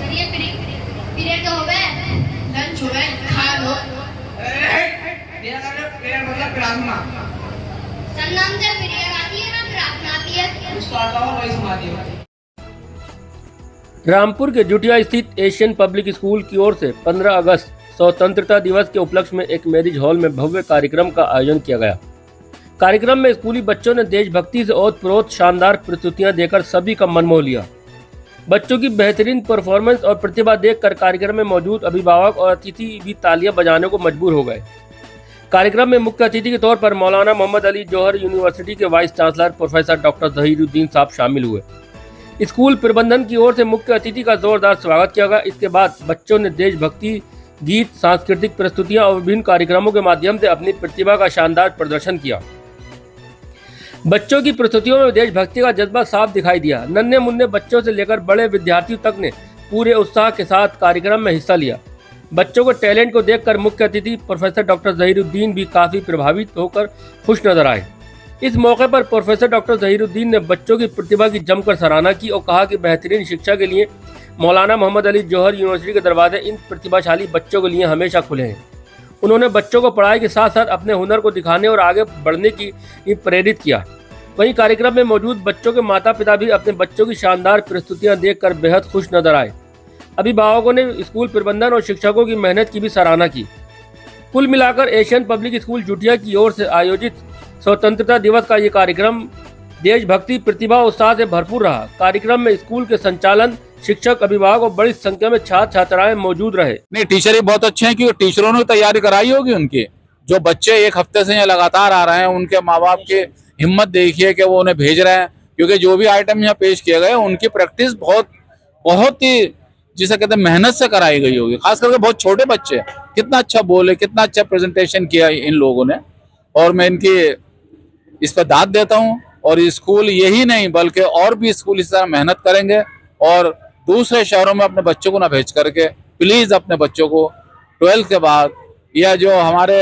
ये पीरियड हो गए, लंच हो गए, खा लो। पीरियड मतलब प्रार्थना। सन्नाम से पीरियड आती है ना, प्रार्थना आती है, उसको आता हो वही सुना दियो। रामपुर के जुटिया स्थित एशियन पब्लिक स्कूल की ओर से 15 अगस्त स्वतंत्रता दिवस के उपलक्ष्य में एक मैरिज हॉल में भव्य कार्यक्रम का आयोजन किया गया। कार्यक्रम में स्कूली बच्चों ने देशभक्ति से ओतप्रोत शानदार प्रस्तुतियां देकर सभी का मन मोह लिया। बच्चों की बेहतरीन परफॉर्मेंस और प्रतिभा देखकर कार्यक्रम में मौजूद अभिभावक और अतिथि भी तालियां बजाने को मजबूर हो गए। कार्यक्रम में मुख्य अतिथि के तौर पर मौलाना मोहम्मद अली जौहर यूनिवर्सिटी के vice chancellor professor doctor Zahiruddin साहब शामिल हुए। स्कूल प्रबंधन की ओर से मुख्य अतिथि का जोरदार स्वागत किया गया। इसके बाद बच्चों ने देशभक्ति गीत, सांस्कृतिक प्रस्तुतियां और विभिन्न कार्यक्रमों के माध्यम से अपनी प्रतिभा का शानदार प्रदर्शन किया। बच्चों की प्रस्तुतियों में देशभक्ति का जज्बा साफ दिखाई दिया। नन्हे मुन्ने बच्चों से लेकर बड़े विद्यार्थियों तक ने पूरे उत्साह के साथ कार्यक्रम में हिस्सा लिया। बच्चों को टैलेंट को देखकर मुख्य अतिथि प्रोफेसर डॉक्टर जहीरुद्दीन भी काफी प्रभावित होकर खुश नजर आए। इस मौके पर प्रोफेसर डॉक्टर जहीरुद्दीन ने बच्चों की प्रतिभा की जमकर सराहना की और कहा कि बेहतरीन शिक्षा के लिए मौलाना मोहम्मद अली जौहर यूनिवर्सिटी के दरवाजे इन प्रतिभाशाली बच्चों के लिए हमेशा खुले हैं। उन्होंने बच्चों को पढ़ाई के साथ साथ अपने हुनर को दिखाने और आगे बढ़ने की प्रेरित किया। वहीं कार्यक्रम में मौजूद बच्चों के माता पिता भी अपने बच्चों की शानदार प्रस्तुतियां देखकर बेहद खुश नजर आए। अभिभावकों ने स्कूल प्रबंधन और शिक्षकों की मेहनत की भी सराहना की। कुल मिलाकर एशियन पब्लिक स्कूल जुटिया की ओर से आयोजित स्वतंत्रता दिवस का ये कार्यक्रम देशभक्ति, प्रतिभा, उत्साह से भरपूर रहा। कार्यक्रम में स्कूल के संचालन, शिक्षक, अभिभावक और बड़ी संख्या में छात्र छात्राएं मौजूद रहे। नहीं, टीचर ही बहुत अच्छे हैं क्योंकि टीचरों ने तैयारी कराई होगी उनकी। जो बच्चे एक हफ्ते से यहाँ लगातार आ रहे हैं, उनके माँ बाप की हिम्मत देखिए कि वो उन्हें भेज रहे हैं, क्योंकि जो भी आइटम यहाँ पेश किए गए उनकी प्रैक्टिस बहुत ही जिसे कहते हैं मेहनत से कराई गई होगी। खास करके बहुत छोटे बच्चे कितना अच्छा बोले, कितना अच्छा प्रेजेंटेशन किया इन लोगों ने, और मैं इनकी इस पर दाद देता हूँ। और स्कूल यही नहीं बल्कि और भी स्कूल इस तरह मेहनत करेंगे और दूसरे शहरों में अपने बच्चों को ना भेज करके प्लीज अपने बच्चों को 12th के बाद या जो हमारे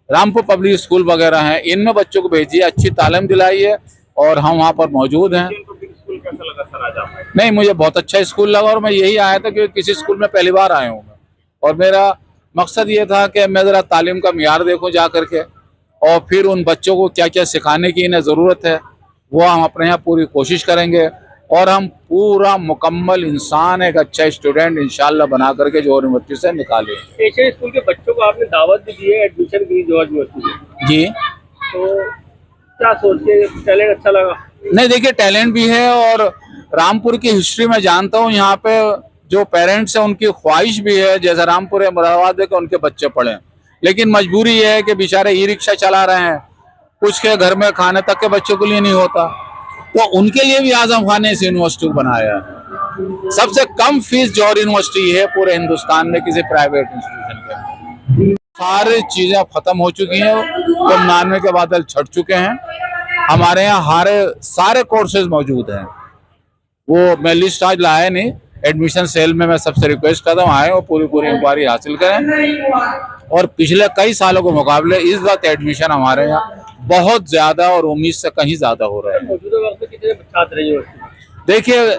रामपुर पब्लिक स्कूल वगैरह हैं इनमें बच्चों को भेजिए, अच्छी तालीम दिलाइए। और हम वहाँ पर मौजूद हैं। नहीं, मुझे बहुत अच्छा स्कूल लगा और मैं यही आया था क्योंकि किसी स्कूल में पहली बार आया हूँ और मेरा मकसद ये था कि मैं ज़रा तालीम का मियार देखूँ जा करके, और फिर उन बच्चों को क्या क्या सिखाने की इन्हें ज़रूरत है वो हम अपने यहाँ पूरी कोशिश करेंगे और हम पूरा मुकम्मल इंसान, एक अच्छा स्टूडेंट इंशाल्लाह बना करके जो यूनिवर्सिटी से निकाले। एशियन स्कूल के बच्चों को आपने दावत भी दी है एडमिशन के लिए जौहर यूनिवर्सिटी जी, तो क्या सोचिए, टैलेंट अच्छा लगा? नहीं, देखिए टैलेंट भी है और रामपुर की हिस्ट्री में जानता हूँ। यहाँ पे जो पेरेंट्स हैं उनकी ख्वाहिश भी है जैसे रामपुर है, मुरादाबाद है कि उनके बच्चे पढ़ें, लेकिन मजबूरी ये है कि बेचारे ई रिक्शा चला रहे हैं, कुछ के घर में खाने तक के बच्चों के लिए नहीं होता, तो उनके लिए भी आजम खान ने इस यूनिवर्सिटी को बनाया है। सबसे कम फीस जौहर यूनिवर्सिटी है पूरे हिंदुस्तान में किसी प्राइवेट इंस्टीट्यूशन के। सारी चीजें खत्म हो चुकी हैं, तो 99 के बादल छट चुके हैं। हमारे यहाँ सारे कोर्सेज मौजूद हैं। वो मैं लिस्ट आज लाया नहीं, एडमिशन सेल में मैं सबसे रिक्वेस्ट करता हूँ आए और पूरी इंक्वायरी हासिल करें। और पिछले कई सालों के मुकाबले इस वक्त एडमिशन हमारे यहाँ बहुत ज्यादा और उम्मीद से कहीं ज्यादा हो रहा है। मौजूदा वक्त में कितने छात्र हैं? देखिए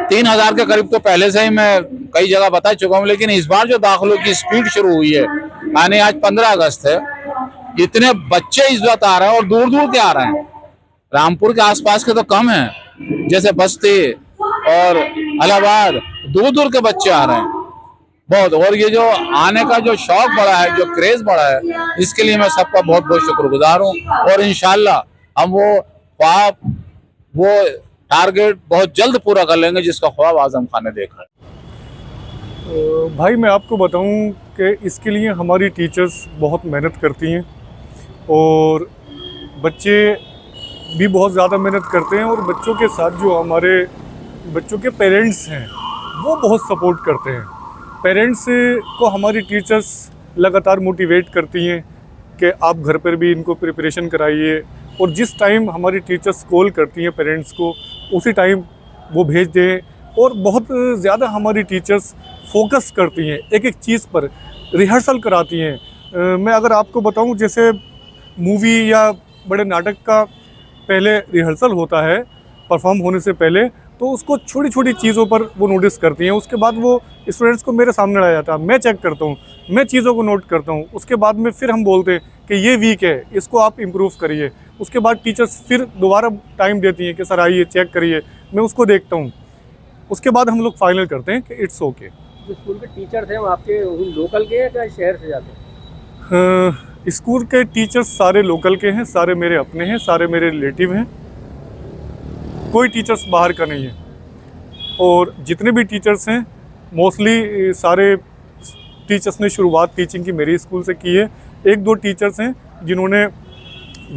3000 के करीब तो पहले से ही मैं कई जगह बता चुका हूँ, लेकिन इस बार जो दाखिलों की स्पीड शुरू हुई है, यानी आज 15 अगस्त है, इतने बच्चे इस वक्त आ रहे हैं और दूर दूर के आ रहे हैं। रामपुर के आसपास के तो कम हैं, जैसे बस्ती और इलाहाबाद, दूर दूर के बच्चे आ रहे हैं बहुत। और ये जो आने का जो शौक बढ़ा है, जो क्रेज बढ़ा है, इसके लिए मैं सबका बहुत बहुत शुक्रगुजार हूँ। और इंशाल्लाह हम वो टारगेट बहुत जल्द पूरा कर लेंगे जिसका ख्वाब आजम खान ने देखा है। भाई मैं आपको बताऊं कि इसके लिए हमारी टीचर्स बहुत मेहनत करती हैं और बच्चे भी बहुत ज़्यादा मेहनत करते हैं, और बच्चों के साथ जो हमारे बच्चों के पेरेंट्स हैं वो बहुत सपोर्ट करते हैं। पेरेंट्स को हमारी टीचर्स लगातार मोटिवेट करती हैं कि आप घर पर भी इनको प्रिपरेशन कराइए, और जिस टाइम हमारी टीचर्स कॉल करती हैं पेरेंट्स को उसी टाइम वो भेज दें। और बहुत ज़्यादा हमारी टीचर्स फोकस करती हैं, एक एक चीज़ पर रिहर्सल कराती हैं। मैं अगर आपको बताऊं, जैसे मूवी या बड़े नाटक का पहले रिहर्सल होता है परफॉर्म होने से पहले, तो उसको छोटी छोटी चीज़ों पर वो नोटिस करती हैं। उसके बाद वो स्टूडेंट्स को मेरे सामने लाया जाता है, मैं चेक करता हूँ, मैं चीज़ों को नोट करता हूँ। उसके बाद में फिर हम बोलते हैं कि ये वीक है, इसको आप इम्प्रूव करिए। उसके बाद टीचर्स फिर दोबारा टाइम देती हैं कि सर आइए चेक करिए, मैं उसको देखता हूँ। उसके बाद हम लोग फाइनल करते हैं कि इट्स ओके। जो स्कूल के टीचर्स हैं वो आपके लोकल के हैं क्या शहर से जाते हैं? स्कूल के टीचर्स सारे लोकल के हैं, सारे मेरे अपने हैं, सारे मेरे रिलेटिव हैं, कोई टीचर्स बाहर का नहीं है। और जितने भी टीचर्स हैं मोस्टली सारे टीचर्स ने शुरुआत टीचिंग की मेरे स्कूल से की है। एक दो टीचर्स हैं जिन्होंने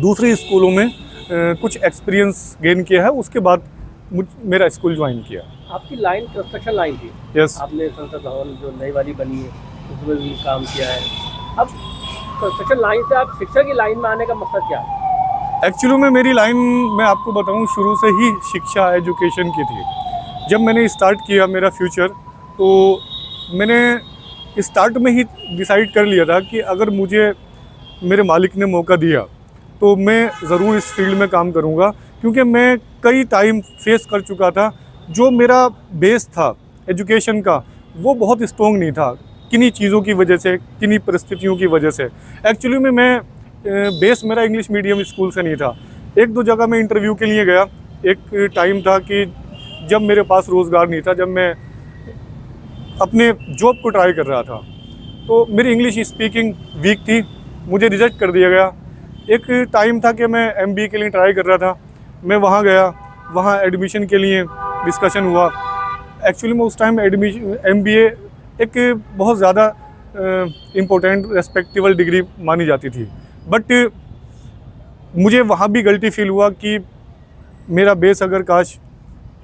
दूसरे स्कूलों में कुछ एक्सपीरियंस गेन किया है, उसके बाद मेरा स्कूल ज्वाइन किया। आपकी लाइन कंस्ट्रक्शन लाइन थी। यस। आपने संसद भवन जो नई वाली बनी है उसमें भी काम किया है। अब कंस्ट्रक्शन लाइन से आप शिक्षा की लाइन में आने का मकसद क्या है? एक्चुअली में मेरी लाइन, मैं आपको बताऊं, शुरू से ही शिक्षा एजुकेशन की थी। जब मैंने स्टार्ट किया मेरा फ्यूचर, तो मैंने स्टार्ट में ही डिसाइड कर लिया था कि अगर मुझे मेरे मालिक ने मौका दिया तो मैं ज़रूर इस फील्ड में काम करूंगा, क्योंकि मैं कई टाइम फेस कर चुका था। जो मेरा बेस था एजुकेशन का वो बहुत स्ट्रॉन्ग नहीं था, किन्हीं चीज़ों की वजह से, किन्हीं परिस्थितियों की वजह से। एक्चुअली में मैं बेस मेरा इंग्लिश मीडियम स्कूल से नहीं था। एक दो जगह मैं इंटरव्यू के लिए गया। एक टाइम था कि जब मेरे पास रोज़गार नहीं था, जब मैं अपने जॉब को ट्राई कर रहा था, तो मेरी इंग्लिश स्पीकिंग वीक थी, मुझे रिजेक्ट कर दिया गया। एक टाइम था कि मैं MBA के लिए ट्राई कर रहा था, मैं वहाँ गया, वहाँ एडमिशन के लिए डिस्कशन हुआ। एक्चुअली में उस टाइम MBA एक बहुत ज़्यादा इम्पोर्टेंट रेस्पेक्टेबल डिग्री मानी जाती थी, बट मुझे वहाँ भी गिल्टी फील हुआ कि मेरा बेस अगर काश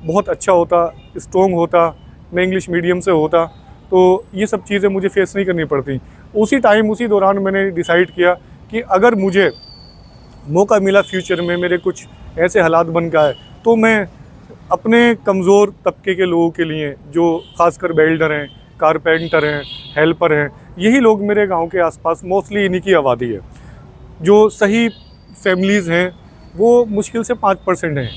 बहुत अच्छा होता, स्ट्रॉन्ग होता, मैं इंग्लिश मीडियम से होता, तो ये सब चीज़ें मुझे फेस नहीं करनी पड़ती। उसी टाइम, उसी दौरान मैंने डिसाइड किया कि अगर मुझे मौका मिला फ्यूचर में, मेरे कुछ ऐसे हालात बन गए, तो मैं अपने कमज़ोर तबके के लोगों के लिए, जो ख़ासकर बेल्डर हैं, कारपेंटर हैं, हेल्पर हैं, यही लोग मेरे गांव के आसपास मोस्टली इन्हीं की आबादी है। जो सही फैमिलीज़ हैं वो मुश्किल से 5% हैं।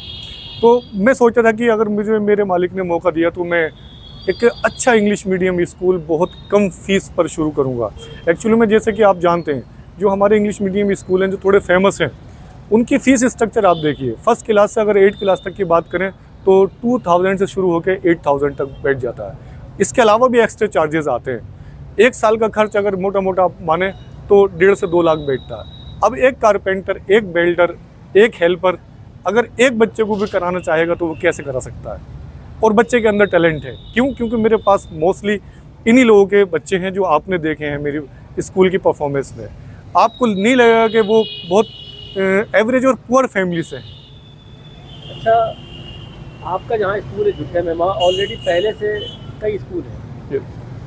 तो मैं सोचा था कि अगर मुझे मेरे मालिक ने मौका दिया तो मैं एक अच्छा इंग्लिश मीडियम स्कूल बहुत कम फीस पर शुरू करूंगा। एक्चुअली में जैसे कि आप जानते हैं, जो हमारे इंग्लिश मीडियम स्कूल हैं जो थोड़े फेमस हैं, उनकी फ़ीस स्ट्रक्चर आप देखिए। फर्स्ट क्लास से अगर 8th क्लास तक की बात करें तो 2000 से शुरू होकर 8000 तक बैठ जाता है। इसके अलावा भी एक्स्ट्रा चार्जेस आते हैं। एक साल का खर्च अगर मोटा मोटा माने तो 1.5 से 2 लाख बैठता है। अब एक कारपेंटर, एक बेल्डर, एक हेल्पर अगर एक बच्चे को भी कराना चाहेगा तो वो कैसे करा सकता है? और बच्चे के अंदर टैलेंट है। क्यों? क्योंकि मेरे पास मोस्टली इन्हीं लोगों के बच्चे हैं जो आपने देखे हैं मेरी स्कूल की परफॉर्मेंस में। आपको नहीं लगेगा कि वो बहुत एवरेज और पुअर फैमिली से। अच्छा, आपका जहाँ स्कूल है जुटिया में, वहाँ ऑलरेडी पहले से कई स्कूल हैं।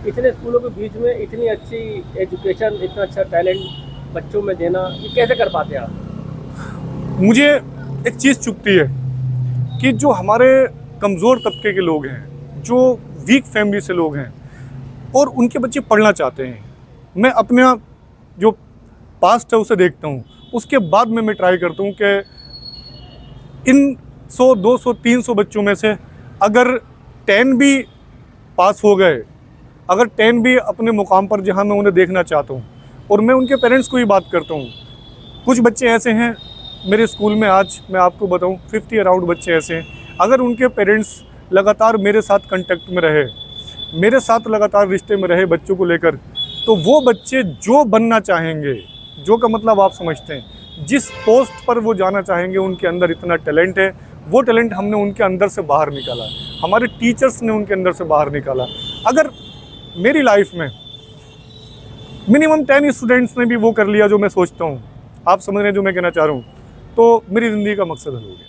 इतने स्कूलों के बीच में इतनी अच्छी एजुकेशन, इतना अच्छा टैलेंट बच्चों में देना, ये कैसे कर पाते हैं आप? मुझे एक चीज़ चुभती है कि जो हमारे कमज़ोर तबके के लोग हैं, जो वीक फैमिली से लोग हैं और उनके बच्चे पढ़ना चाहते हैं, मैं अपना जो पास्ट है उसे देखता हूँ, उसके बाद में मैं ट्राई करता हूँ कि इन 100, 200, 300 बच्चों में से अगर 10 भी पास हो गए, अगर 10 भी अपने मुकाम पर जहाँ मैं उन्हें देखना चाहता हूँ, और मैं उनके पेरेंट्स को ही बात करता हूँ। कुछ बच्चे ऐसे हैं मेरे स्कूल में, आज मैं आपको बताऊँ 50 अराउंड बच्चे ऐसे हैं, अगर उनके पेरेंट्स लगातार मेरे साथ कांटेक्ट में रहे, मेरे साथ लगातार रिश्ते में रहे बच्चों को लेकर, तो वो बच्चे जो बनना चाहेंगे, जो का मतलब आप समझते हैं, जिस पोस्ट पर वो जाना चाहेंगे, उनके अंदर इतना टैलेंट है। वो टैलेंट हमने उनके अंदर से बाहर निकाला, हमारे टीचर्स ने उनके अंदर से बाहर निकाला। अगर मेरी लाइफ में मिनिमम 10 स्टूडेंट्स ने भी वो कर लिया जो मैं सोचता हूँ, आप समझ रहे हैं जो मैं कहना चाह रहा हूँ, तो मेरी ज़िंदगी का मकसद हल हो गया।